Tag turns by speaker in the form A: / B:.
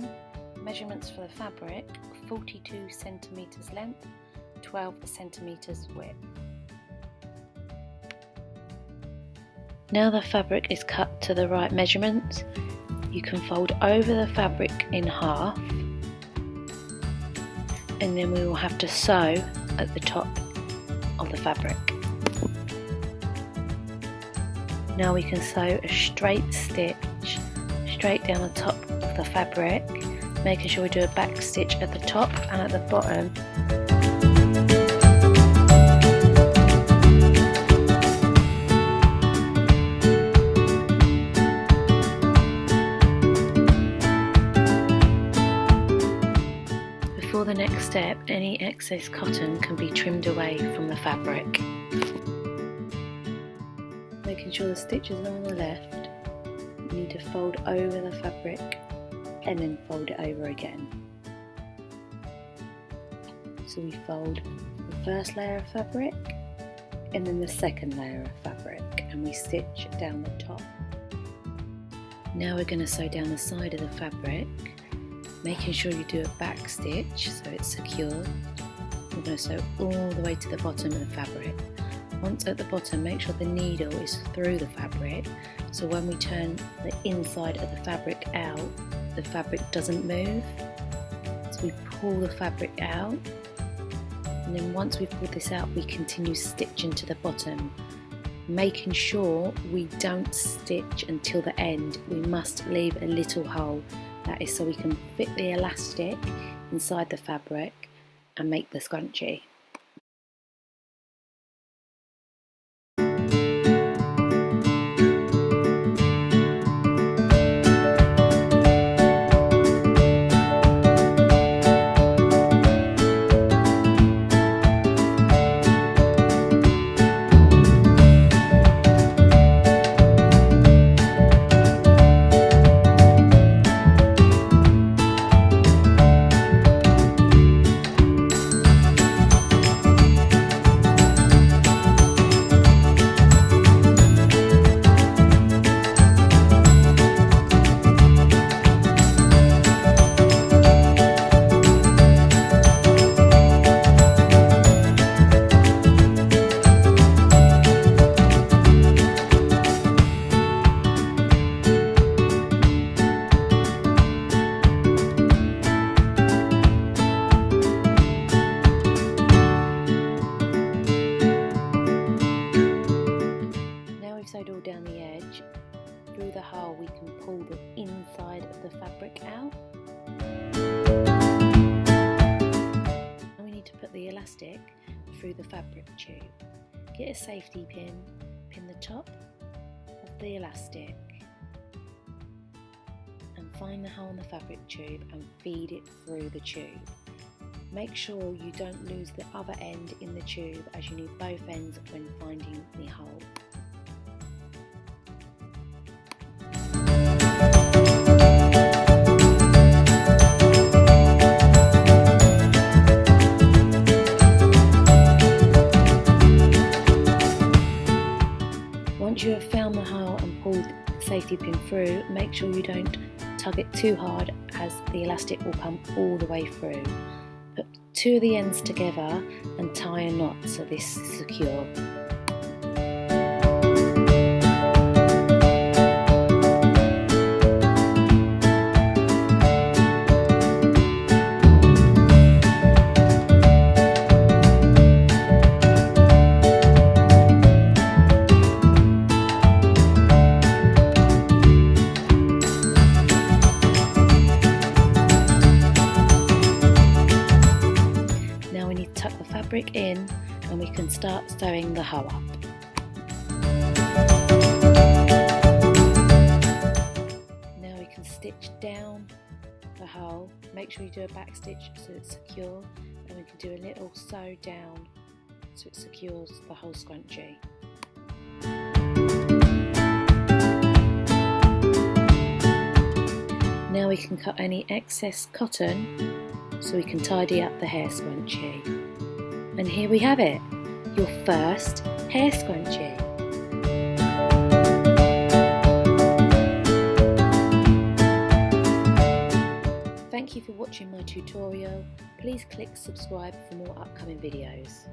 A: down. Measurements for the fabric: 42 centimeters length, 12 centimeters width. Now the fabric is cut to the right measurements, you can fold over the fabric in half, and then we will have to sew at the top of the fabric. Now we can sew a straight stitch straight down the top of the fabric, making sure we do a back stitch at the top and at the bottom. Before the next step, any excess cotton can be trimmed away from the fabric. Making sure the stitches are on the left, you need to fold over the fabric and then fold it over again. So we fold the first layer of fabric and then the second layer of fabric, and we stitch down the top. Now we're going to sew down the side of the fabric, making sure you do a back stitch so it's secure. We're going to sew all the way to the bottom of the fabric. Once at the bottom, make sure the needle is through the fabric, so when we turn the inside of the fabric out, the fabric doesn't move. So we pull the fabric out, and then once we've pulled this out, we continue stitching to the bottom, making sure we don't stitch until the end. We must leave a little hole. That is so we can fit the elastic inside the fabric and make the scrunchie. Sewed all down the edge. Through the hole we can pull the inside of the fabric out. And we need to put the elastic through the fabric tube. Get a safety pin, pin the top of the elastic and find the hole in the fabric tube and feed it through the tube. Make sure you don't lose the other end in the tube, as you need both ends when finding the hole. Once you have found the hole and pulled the safety pin through, make sure you don't tug it too hard, as the elastic will come all the way through. Put two of the ends together and tie a knot so this is secure. In, and we can start sewing the hole up. Now we can stitch down the hole. Make sure you do a back stitch so it's secure, and we can do a little sew down so it secures the whole scrunchie. Now we can cut any excess cotton so we can tidy up the hair scrunchie. And here we have it, your first hair scrunchie. Thank you for watching my tutorial. Please click subscribe for more upcoming videos.